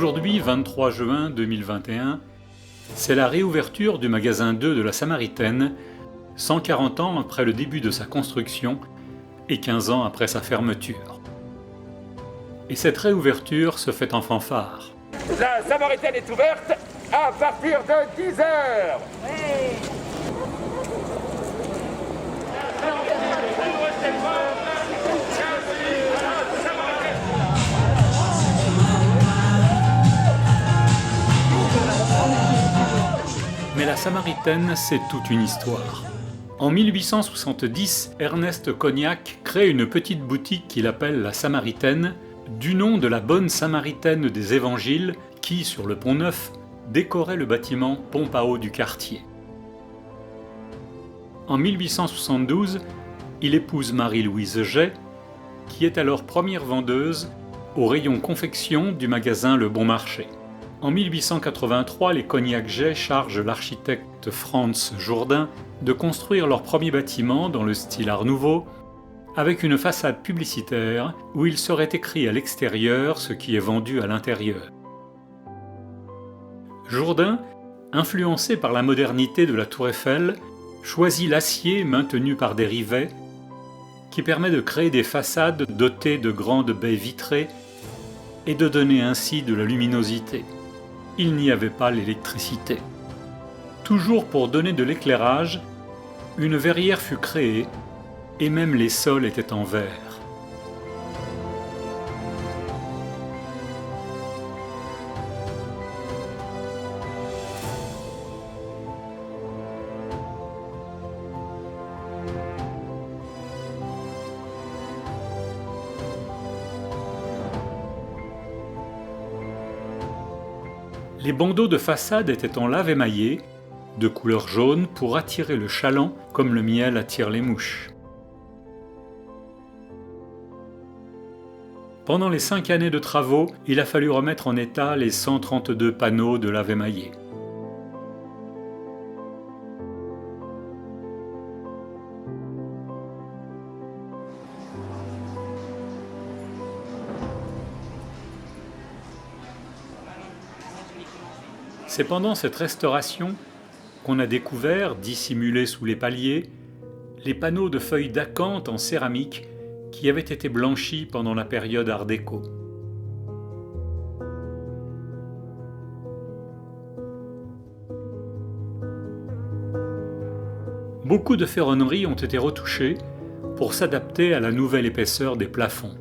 Aujourd'hui, 23 juin 2021, c'est la réouverture du magasin 2 de la Samaritaine, 140 ans après le début de sa construction et 15 ans après sa fermeture. Et cette réouverture se fait en fanfare. La Samaritaine est ouverte à partir de 10 heures. Oui. Mais la Samaritaine, c'est toute une histoire. En 1870, Ernest Cognac crée une petite boutique qu'il appelle la Samaritaine, du nom de la bonne Samaritaine des Évangiles qui, sur le Pont Neuf, décorait le bâtiment pompe à eau du quartier. En 1872, il épouse Marie-Louise Jay, qui est alors première vendeuse au rayon confection du magasin Le Bon Marché. En 1883, les Cognac-Jay chargent l'architecte Franz Jourdain de construire leur premier bâtiment dans le style Art Nouveau, avec une façade publicitaire où il serait écrit à l'extérieur ce qui est vendu à l'intérieur. Jourdain, influencé par la modernité de la Tour Eiffel, choisit l'acier maintenu par des rivets qui permet de créer des façades dotées de grandes baies vitrées et de donner ainsi de la luminosité. Il n'y avait pas l'électricité. Toujours pour donner de l'éclairage, une verrière fut créée et même les sols étaient en verre. Les bandeaux de façade étaient en lave émaillée, de couleur jaune pour attirer le chaland comme le miel attire les mouches. Pendant les 5 années de travaux, il a fallu remettre en état les 132 panneaux de lave émaillée. C'est pendant cette restauration qu'on a découvert, dissimulés sous les paliers, les panneaux de feuilles d'acanthe en céramique qui avaient été blanchis pendant la période Art déco. Beaucoup de ferronneries ont été retouchées pour s'adapter à la nouvelle épaisseur des plafonds.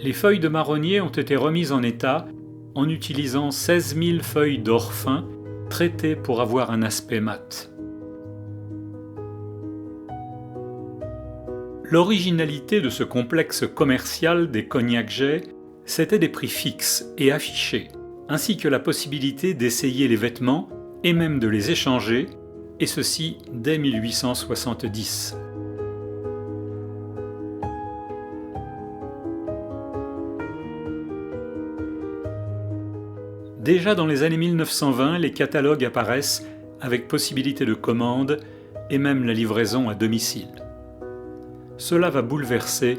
Les feuilles de marronnier ont été remises en état en utilisant 16 000 feuilles d'or fin traitées pour avoir un aspect mat. L'originalité de ce complexe commercial des Cognac-Jay, c'était des prix fixes et affichés, ainsi que la possibilité d'essayer les vêtements et même de les échanger, et ceci dès 1870. Déjà dans les années 1920, les catalogues apparaissent avec possibilité de commande et même la livraison à domicile. Cela va bouleverser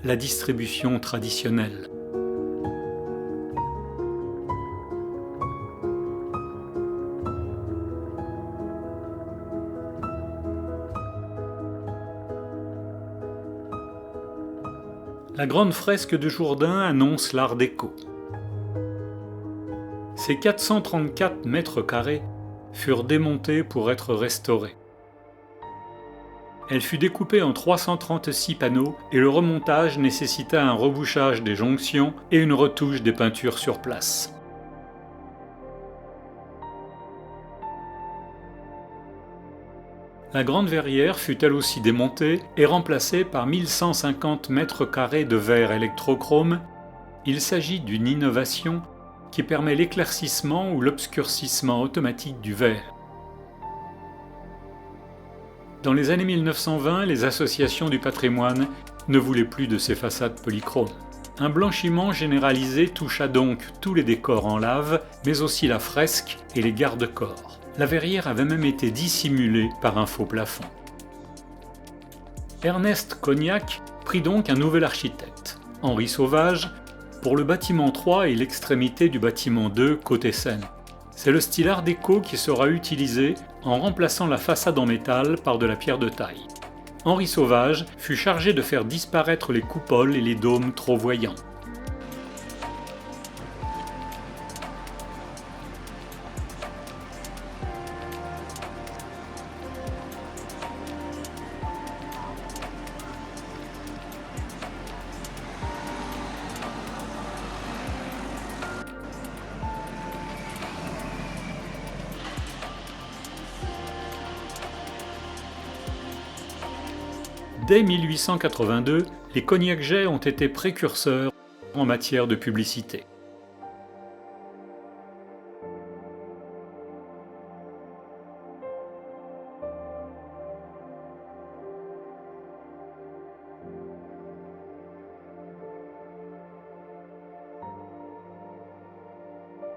la distribution traditionnelle. La grande fresque de Jourdain annonce l'Art déco. Ces 434 mètres carrés furent démontés pour être restaurés. Elle fut découpée en 336 panneaux et le remontage nécessita un rebouchage des jonctions et une retouche des peintures sur place. La grande verrière fut elle aussi démontée et remplacée par 1150 mètres carrés de verre électrochrome. Il s'agit d'une innovation qui permet l'éclaircissement ou l'obscurcissement automatique du verre. Dans les années 1920, les associations du patrimoine ne voulaient plus de ces façades polychromes. Un blanchiment généralisé toucha donc tous les décors en lave, mais aussi la fresque et les garde-corps. La verrière avait même été dissimulée par un faux plafond. Ernest Cognac prit donc un nouvel architecte, Henri Sauvage, pour le bâtiment 3 et l'extrémité du bâtiment 2 côté Seine. C'est le style art déco qui sera utilisé en remplaçant la façade en métal par de la pierre de taille. Henri Sauvage fut chargé de faire disparaître les coupoles et les dômes trop voyants. Dès 1882, les Cognac Jay ont été précurseurs en matière de publicité.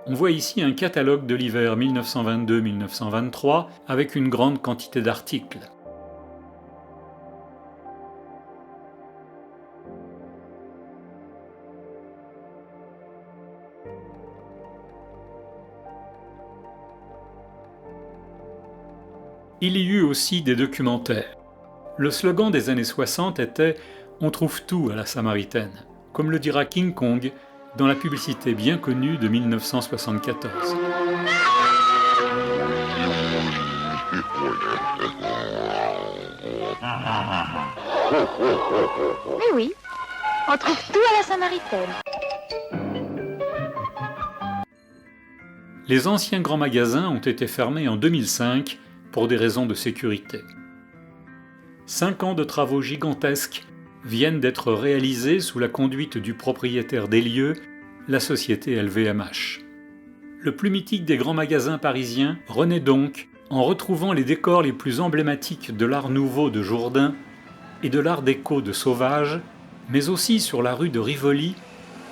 On voit ici un catalogue de l'hiver 1922-1923 avec une grande quantité d'articles. Il y eut aussi des documentaires. Le slogan des années 60 était « On trouve tout à la Samaritaine », comme le dira King Kong dans la publicité bien connue de 1974. Mais oui, on trouve tout à la Samaritaine. Les anciens grands magasins ont été fermés en 2005 pour des raisons de sécurité. 5 ans de travaux gigantesques viennent d'être réalisés sous la conduite du propriétaire des lieux, la société LVMH. Le plus mythique des grands magasins parisiens renaît donc en retrouvant les décors les plus emblématiques de l'art nouveau de Jourdain et de l'art déco de Sauvage, mais aussi sur la rue de Rivoli,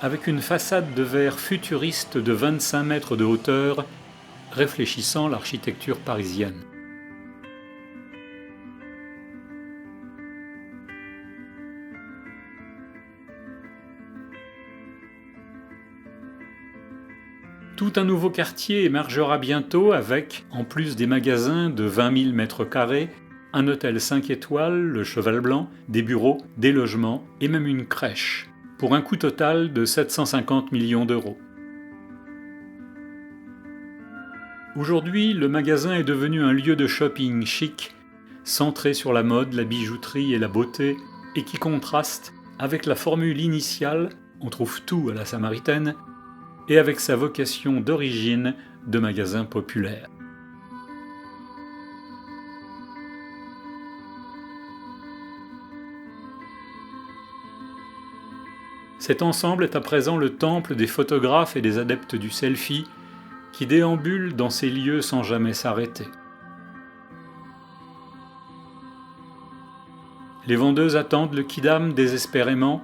avec une façade de verre futuriste de 25 mètres de hauteur, réfléchissant l'architecture parisienne. Tout un nouveau quartier émergera bientôt avec, en plus des magasins de 20 000 mètres carrés, un hôtel 5 étoiles, le Cheval Blanc, des bureaux, des logements et même une crèche, pour un coût total de 750 millions d'euros. Aujourd'hui, le magasin est devenu un lieu de shopping chic, centré sur la mode, la bijouterie et la beauté, et qui contraste avec la formule initiale, on trouve tout à la Samaritaine, et avec sa vocation d'origine de magasin populaire. Cet ensemble est à présent le temple des photographes et des adeptes du selfie qui déambulent dans ces lieux sans jamais s'arrêter. Les vendeuses attendent le Quidam désespérément,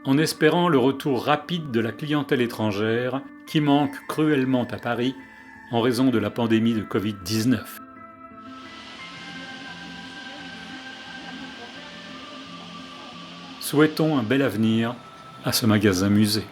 en espérant le retour rapide de la clientèle étrangère qui manque cruellement à Paris en raison de la pandémie de Covid-19. Souhaitons un bel avenir à ce magasin-musée.